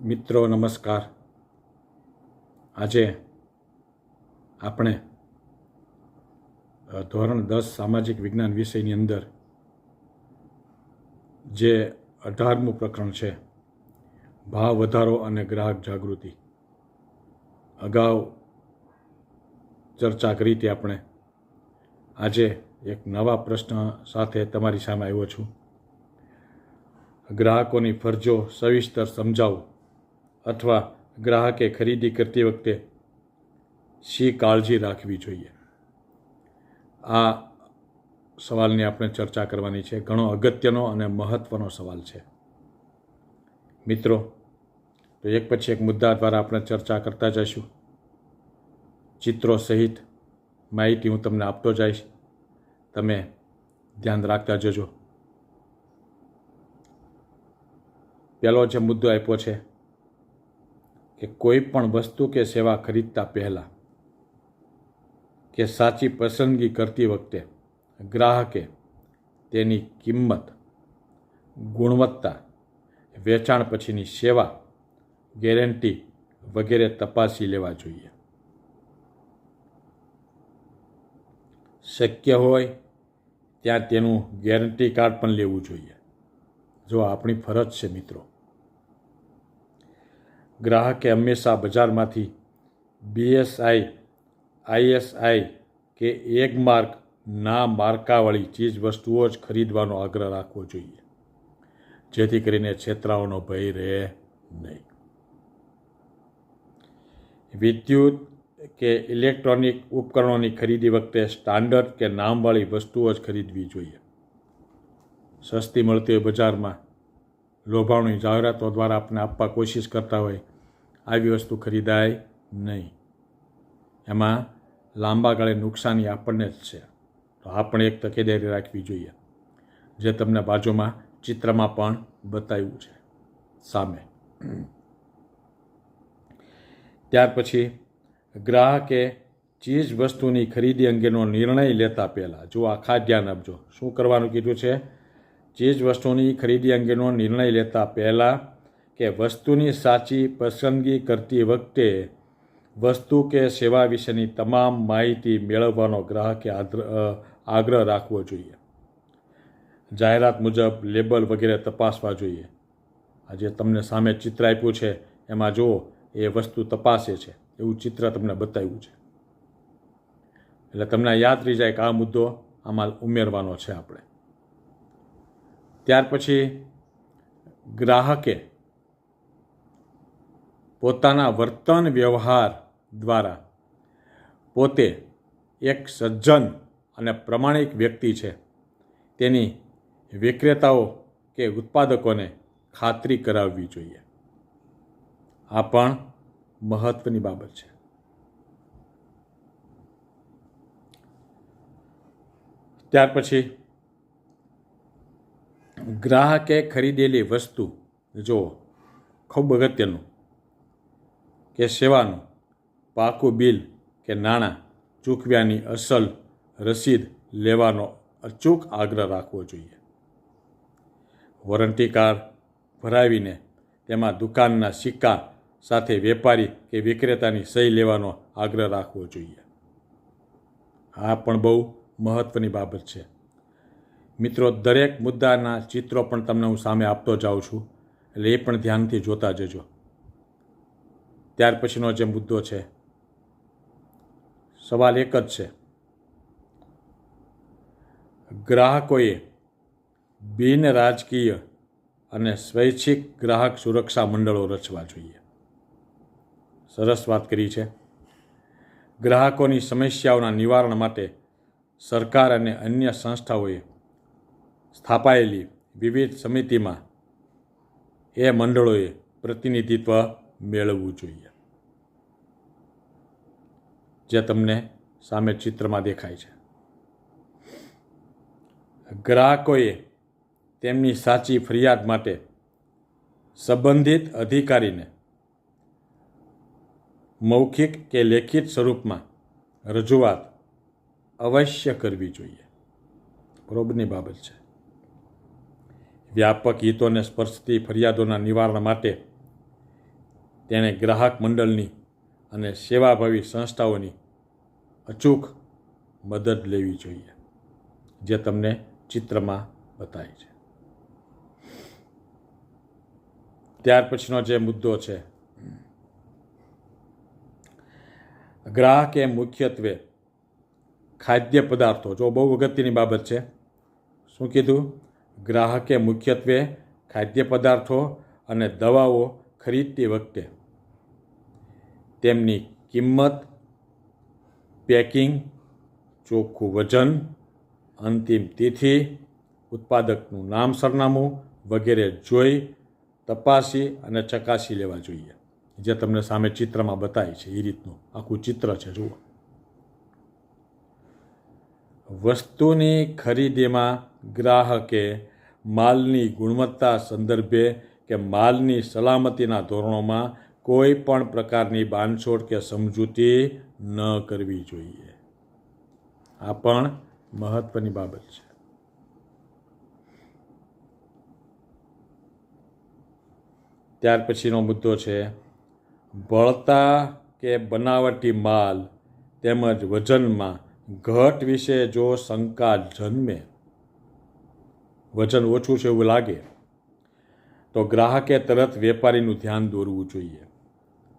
મિત્રો નમસ્કાર। આજે આપણે ધોરણ 10 સામાજિક વિજ્ઞાન વિષયની અંદર જે 18મું પ્રકરણ છે, ભાવ વધારો અને ગ્રાહક જાગૃતિ, અગાઉ ચર્ચા કરી હતી આપણે। આજે એક નવા પ્રશ્ન સાથે તમારી સામે આવ્યો છું। ગ્રાહકોની ફરજો સવિસ્તર સમજાવો અથવા ગ્રાહકે ખરીદી કરતી વખતે શી કાળજી રાખવી જોઈએ, આ સવાલની આપણે ચર્ચા કરવાની છે। ઘણો અગત્યનો અને મહત્ત્વનો સવાલ છે મિત્રો। તો એક પછી એક મુદ્દા દ્વારા આપણે ચર્ચા કરતા જઈશું। ચિત્રો સહિત માહિતી હું તમને આપતો જઈશ, તમે ધ્યાન રાખતા જજો। પહેલો જે મુદ્દો આપ્યો છે કે કોઈ પણ વસ્તુ કે સેવા ખરીદતા પહેલાં કે સાચી પસંદગી કરતી વખતે ગ્રાહકે તેની કિંમત, ગુણવત્તા, વેચાણ પછીની સેવા, ગેરંટી વગેરે તપાસી લેવા જોઈએ। શક્ય હોય ત્યાં તેનું ગેરંટી કાર્ડ પણ લેવું જોઈએ, જો આપણી ફરજ છે મિત્રો। ગ્રાહકે હંમેશા બજારમાંથી BSI, ISI કે એક માર્ક ના માર્કાવાળી ચીજ વસ્તુઓ જ ખરીદવાનો આગ્રહ રાખવો જોઈએ, જેથી કરીને છેતરાવાનો ભય રહે નહીં। વિદ્યુત કે ઇલેક્ટ્રોનિક ઉપકરણોની ખરીદી વખતે સ્ટાન્ડર્ડ કે નામવાળી વસ્તુઓ જ ખરીદવી જોઈએ। સસ્તી મળતી હોય બજારમાં, લોભાવણી જાહેરાતો દ્વારા આપણે આપવા કોશિશ કરતા હોય, આવી વસ્તુ ખરીદાય નહીં। એમાં લાંબા ગાળે નુકસાની આપણને જ છે, તો આપણે એક તકેદારી રાખવી જોઈએ, જે તમને બાજુમાં ચિત્રમાં પણ બતાવ્યું છે સામે। ત્યાર પછી ગ્રાહકે ચીજ વસ્તુની ખરીદી અંગેનો નિર્ણય લેતા પહેલાં, જો આ ખાસ ધ્યાન આપજો, શું કરવાનું કીધું છે? ચીજ વસ્તુની ખરીદી અંગેનો નિર્ણય લેતા પહેલાં કે વસ્તુની સાચી પસંદગી કરતી વખતે વસ્તુ કે સેવા વિશેની તમામ માહિતી મેળવવાનો ગ્રાહકે આગ્રહ રાખવો જોઈએ। જાહેરાત મુજબ લેબલ વગેરે તપાસવા જોઈએ। આજે તમને સામે ચિત્ર આપ્યું છે, એમાં જુઓ એ વસ્તુ તપાસે છે એવું ચિત્ર તમને બતાવ્યું છે, એટલે તમને યાદ રહી જાય કે આ મુદ્દો આમાં ઉમેરવાનો છે આપણે। ત્યાર પછી ગ્રાહકે પોતાના વર્તન વ્યવહાર દ્વારા પોતે એક સજ્જન અને પ્રમાણિક વ્યક્તિ છે તેની વિક્રેતાઓ કે ઉત્પાદકોને ખાતરી કરાવવી જોઈએ। આ પણ મહત્વની બાબત છે। ત્યાર પછી ગ્રાહકે ખરીદેલી વસ્તુ, જો ખૂબ અગત્યનું, કે સેવાનું પાકું બિલ કે નાણાં ચૂકવ્યાની અસલ રસીદ લેવાનો અચૂક આગ્રહ રાખવો જોઈએ। વોરંટી કાર્ડ ભરાવીને તેમાં દુકાનના સિક્કા સાથે વેપારી કે વિક્રેતાની સહી લેવાનો આગ્રહ રાખવો જોઈએ। આ પણ બહુ મહત્ત્વની બાબત છે મિત્રો। દરેક મુદ્દાના ચિત્રો પણ તમને હું સામે આપતો જાઉં છું, એટલે એ પણ ધ્યાનથી જોતા જજો। ત્યાર પછીનો જે મુદ્દો છે, સવાલ એક જ છે, ગ્રાહકોએ બિન રાજકીય અને સ્વૈચ્છિક ગ્રાહક સુરક્ષા મંડળો રચવા જોઈએ। સરસ વાત કરી છે। ગ્રાહકોની સમસ્યાઓના નિવારણ માટે સરકાર અને અન્ય સંસ્થાઓએ સ્થાપાયેલી વિવિધ સમિતિમાં એ મંડળોએ પ્રતિનિધિત્વ મેળવવું જોઈએ, જે તમને સામે ચિત્રમાં દેખાય છે। ગ્રાહકોએ તેમની સાચી ફરિયાદ માટે સંબંધિત અધિકારીને મૌખિક કે લેખિત સ્વરૂપમાં રજૂઆત અવશ્ય કરવી જોઈએ, બરોબરની બાબત છે। વ્યાપક હિતોને સ્પર્શતી ફરિયાદોના નિવારણ માટે તેણે ગ્રાહક મંડળની અને સેવાભાવી સંસ્થાઓની અચૂક મદદ લેવી જોઈએ, જે તમને ચિત્રમાં બતાય છે. ત્યાર પછીનો જે મુદ્દો છે, ગ્રાહકે મુખ્યત્વે ખાદ્ય પદાર્થો, જો બહુ અગત્યની બાબત છે. શું કીધું? ગ્રાહકે મુખ્યત્વે ખાદ્ય પદાર્થો અને દવાઓ ખરીદતી વખતે તેમની કિંમત, પેકિંગ, ચોખ્ખું વજન, અંતિમ તિથિ, ઉત્પાદકનું નામ, સરનામું વગેરે જોઈ, તપાસી અને ચકાસી લેવા જોઈએ, જે તમને સામે ચિત્રમાં બતાય છે. એ રીતનું આખું ચિત્ર છે, જુઓ. વસ્તુની ખરીદીમાં ગ્રાહકે માલની ગુણવત્તા સંદર્ભે કે માલની સલામતીના ધોરણોમાં કોઈ પણ પ્રકારની બાંધછોડ કે સમજૂતી ન કરવી જોઈએ. આ પણ મહત્વની બાબત છે. ત્યાર પછીનો મુદ્દો છે, બળતા કે બનાવટી માલ તેમજ વજનમાં ઘટ વિશે જો શંકા જન્મે, વજન ઓછું છે એવું લાગે, તો ગ્રાહકે તરત વેપારીનું ધ્યાન દોરવું જોઈએ.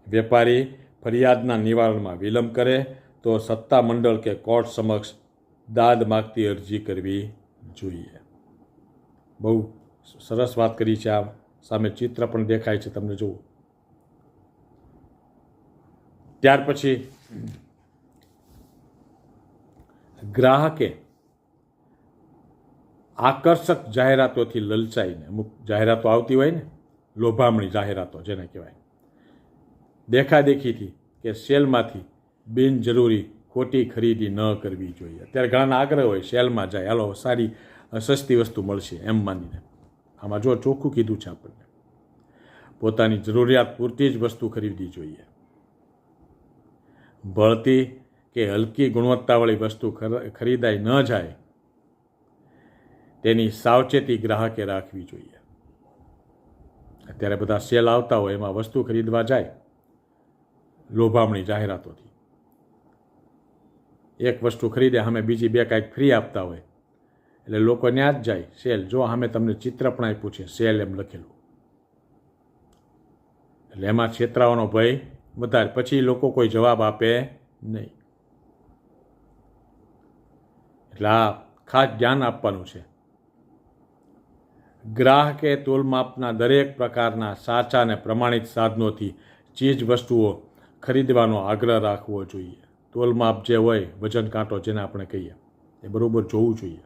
વેપારી ફરિયાદના નિવારણમાં વિલંબ કરે તો સત્તા મંડળ કે કોર્ટ સમક્ષ દાદ માગતી અરજી કરવી જોઈએ. બહુ સરસ વાત કરી છે. આ સામે ચિત્ર પણ દેખાય છે તમને, જુઓ. ત્યાર પછી ગ્રાહકે આકર્ષક જાહેરાતોથી લલચાઈને, અમુક જાહેરાતો આવતી હોય ને, લોભામણી જાહેરાતો જેને કહેવાય, દેખાદેખીથી કે સેલમાંથી બિનજરૂરી ખોટી ખરીદી ન કરવી જોઈએ. અત્યારે ઘણાના આગ્રહ હોય, સેલમાં જાય, હાલો સારી સસ્તી વસ્તુ મળશે એમ માનીને. આમાં જો ચોખ્ખું કીધું છે આપણને, પોતાની જરૂરિયાત પૂરતી જ વસ્તુ ખરીદવી જોઈએ. બળતી કે હલકી ગુણવત્તાવાળી વસ્તુ ખરીદાઈ ન જાય તેની સાવચેતી ગ્રાહકે રાખવી જોઈએ. અત્યારે બધા સેલ આવતા હોય, એમાં વસ્તુ ખરીદવા જાય લોભામણી જાહેરાતોથી. એક વસ્તુ ખરીદે, સામે બીજી બે કાંઈક ફ્રી આપતા હોય, એટલે લોકો ત્યાં જ જાય સેલ. જો સામે તમને ચિત્ર પણ આપ્યું છે, સેલ એમ લખેલું, એટલે એમાં છેતરાવાનો ભય વધારે. પછી લોકો કોઈ જવાબ આપે નહીં. એટલે આ ખાસ ધ્યાન આપવાનું છે. ગ્રાહકે તોલમાપના દરેક પ્રકારના સાચા અને પ્રમાણિત સાધનોથી ચીજ વસ્તુઓ ખરીદવાનો આગ્રહ રાખવો જોઈએ. તોલમાપ જે હોય, વજન કાંટો જેને આપણે કહીએ, એ બરાબર જોવું જોઈએ.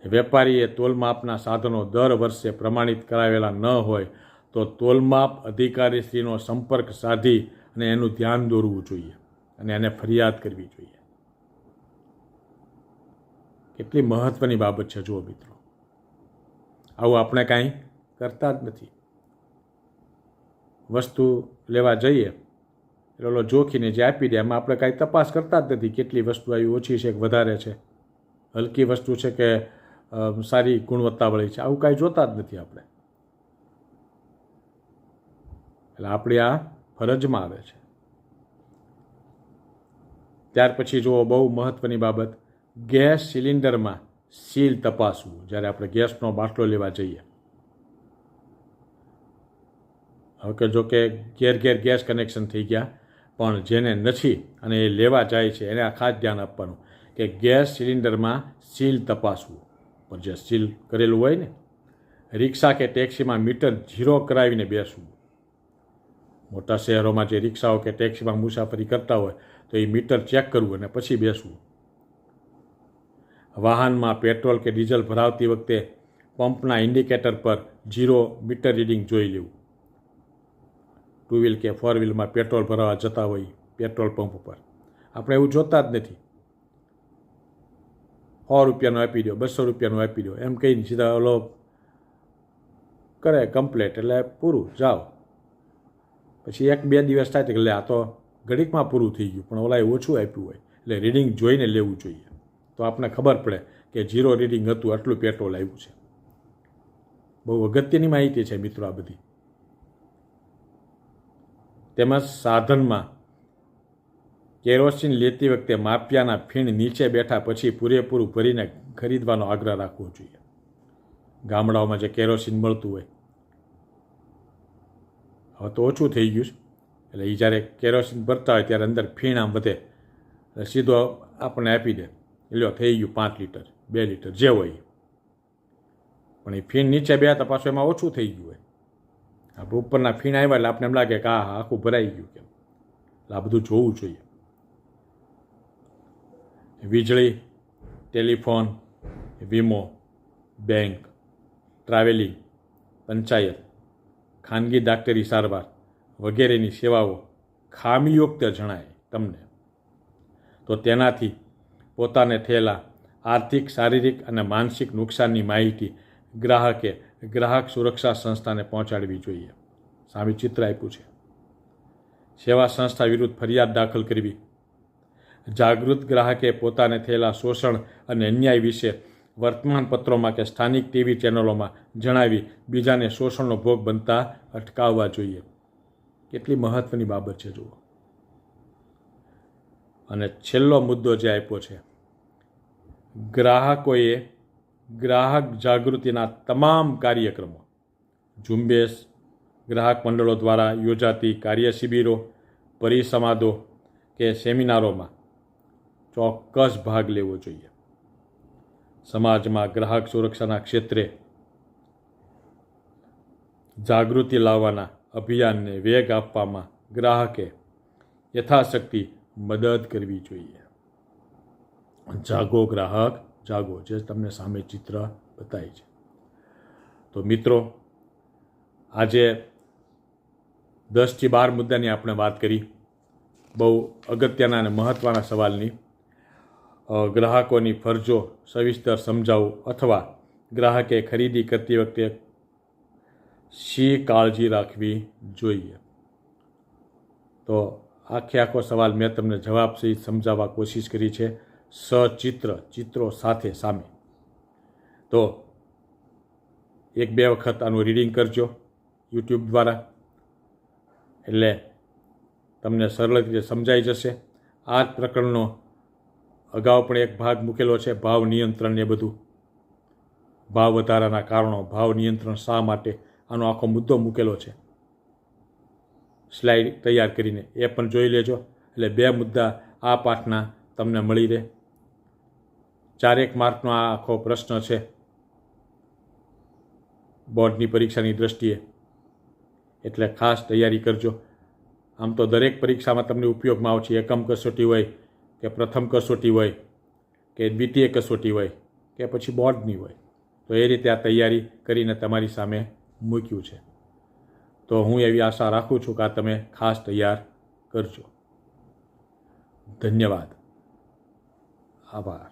વેપારીએ તોલમાપના સાધનો દર વર્ષે પ્રમાણિત કરાવેલા ન હોય તો તોલમાપ અધિકારીશ્રીનો સંપર્ક સાધી અને એનું ધ્યાન દોરવું જોઈએ અને એને ફરિયાદ કરવી જોઈએ. કેટલી મહત્વની બાબત છે, જુઓ મિત્રો. આવું આપણે કાંઈ કરતા જ નથી. વસ્તુ લેવા જઈએ એટલે જોખીને જે આપી દે, એમાં આપણે કાંઈ તપાસ કરતા જ નથી. કેટલી વસ્તુ આવી, ઓછી છે કે વધારે છે, હલકી વસ્તુ છે કે સારી ગુણવત્તાવાળી છે, આવું કાંઈ જોતા જ નથી આપણે. એટલે આપણી આ ફરજમાં આવે છે. ત્યાર પછી જુઓ, બહુ મહત્વની બાબત, ગેસ સિલિન્ડરમાં સીલ તપાસવું. જ્યારે આપણે ગેસનો બાટલો લેવા જઈએ, હવે કે જો કે ઘેર ઘેર ગેસ કનેક્શન થઈ ગયા, પણ જેને નથી અને એ લેવા જાય છે એને આ ખાસ ધ્યાન આપવાનું કે ગેસ સિલિન્ડરમાં સીલ તપાસવું. પણ જે સીલ કરેલું હોય ને, રિક્ષા કે ટેક્સીમાં મીટર ઝીરો કરાવીને બેસવું. મોટા શહેરોમાં જે રિક્ષાઓ કે ટેક્સીમાં મુસાફરી કરતા હોય તો એ મીટર ચેક કરવું અને પછી બેસવું. વાહનમાં પેટ્રોલ કે ડીઝલ ભરાવતી વખતે પંપના ઇન્ડિકેટર પર ઝીરો મીટર રીડિંગ જોઈ લેવું. ટુ વ્હીલ કે ફોર વ્હીલમાં પેટ્રોલ ભરાવા જતા હોય પેટ્રોલ પંપ પર, આપણે એવું જોતા જ નથી. 100 રૂપિયાનું આપી દો, 200 રૂપિયાનું આપી દો, એમ કહીને સીધા ઓલો કરે કમ્પ્લેટ, એટલે પૂરું, જાઓ. પછી 1-2 દિવસ થાય એટલે આ તો ઘડીકમાં પૂરું થઈ ગયું, પણ ઓલાએ ઓછું આપ્યું હોય. એટલે રીડિંગ જોઈને લેવું જોઈએ, તો આપણને ખબર પડે કે ઝીરો રીડિંગ હતું, આટલું પેટ્રોલ આવ્યું છે. બહુ અગત્યની માહિતી છે મિત્રો આ બધી. તેમજ સાધનમાં કેરોસીન લેતી વખતે માપિયાના ફીણ નીચે બેઠા પછી પૂરેપૂરું ભરીને ખરીદવાનો આગ્રહ રાખવો જોઈએ. ગામડાઓમાં જે કેરોસીન મળતું હોય, હવે તો ઓછું થઈ ગયું છે, એટલે એ જ્યારે કેરોસીન ભરતા હોય ત્યારે અંદર ફીણ આમ વધે, એટલે સીધો આપણને આપી દે, લ્યો થઈ ગયું 5 લીટર 2 લીટર જે હોય. પણ એ ફીણ નીચે બે તો પાછું એમાં ઓછું થઈ ગયું હોય. આપણે ઉપરના ફીણ આવ્યા એટલે આપણે એમ લાગે કે હા આખું ભરાઈ ગયું કેમ. એટલે આ બધું જોવું જોઈએ. વીજળી, ટેલિફોન, વીમો, બેંક, ટ્રાવેલિંગ, પંચાયત, ખાનગી ડાક્ટરી સારવાર વગેરેની સેવાઓ ખામીયુક્ત જણાય તમને, તો તેનાથી પોતાને થયેલા આર્થિક, શારીરિક અને માનસિક નુકસાનની માહિતી ગ્રાહકે ગ્રાહક સુરક્ષા સંસ્થાને પહોંચાડવી જોઈએ. સામે ચિત્ર આપ્યું છે. સેવા સંસ્થા વિરુદ્ધ ફરિયાદ દાખલ કરવી. જાગૃત ગ્રાહકે પોતાને થયેલા શોષણ અને અન્યાય વિશે વર્તમાનપત્રોમાં કે સ્થાનિક ટીવી ચેનલોમાં જણાવી બીજાને શોષણનો ભોગ બનતા અટકાવવા જોઈએ. કેટલી મહત્વની બાબત છે જુઓ. અને છેલ્લો મુદ્દો જે આપ્યો છે, ગ્રાહકોએ ગ્રાહક જાગૃતિના તમામ કાર્યક્રમો, ઝુંબેશ, ગ્રાહક મંડળો દ્વારા યોજાતી કાર્ય શિબિરો, પરિસંવાદો કે સેમિનારોમાં ચોક્કસ ભાગ લેવો જોઈએ. સમાજમાં ગ્રાહક સુરક્ષાના ક્ષેત્રે જાગૃતિ લાવવાના અભિયાનને વેગ આપવામાં ગ્રાહકે યથાશક્તિ મદદ કરવી જોઈએ. જાગો ગ્રાહક જાગો, જે તમને સામે ચિત્ર બતાવી છે. તો મિત્રો, આજે 10 થી 12 મુદ્દાની આપણે વાત કરી, બહુ અગત્યના અને મહત્ત્વના સવાલની. ગ્રાહકોની ફરજો સવિસ્તર સમજાવું અથવા ગ્રાહકે ખરીદી કરતી વખતે શી કાળજી રાખવી જોઈએ. તો આખો સવાલ મેં તમને જવાબ સહિત સમજાવવા કોશિશ કરી છે, ચિત્રો સાથે સામે. તો 1-2 વખત આનું રીડિંગ કરજો યુટ્યુબ દ્વારા, એટલે તમને સરળ રીતે સમજાઈ જશે. આ જ પ્રકરણનો અગાઉ પણ એક ભાગ મૂકેલો છે, ભાવ નિયંત્રણ એ બધું, ભાવ વધારાના કારણો, ભાવ નિયંત્રણ શા માટે, આનો આખો મુદ્દો મૂકેલો છે સ્લાઇડ તૈયાર કરીને, એ પણ જોઈ લેજો. એટલે 2 મુદ્દા આ પાઠના તમને મળી રહે. 4 માર્કનો આ આખો પ્રશ્ન છે બોર્ડની પરીક્ષાની દ્રષ્ટિએ, એટલે ખાસ તૈયારી કરજો. આમ તો દરેક પરીક્ષામાં તમને ઉપયોગમાં આવશે. એકમ કસોટી હોય કે પ્રથમ કસોટી હોય કે દ્વિતીય કસોટી હોય કે પછી બોર્ડની હોય, તો એ રીતે આ તૈયારી કરીને તમારી સામે મૂક્યું છે. તો હું એવી આશા રાખું છું કે આ તમે ખાસ તૈયાર કરજો. ધન્યવાદ. આભાર.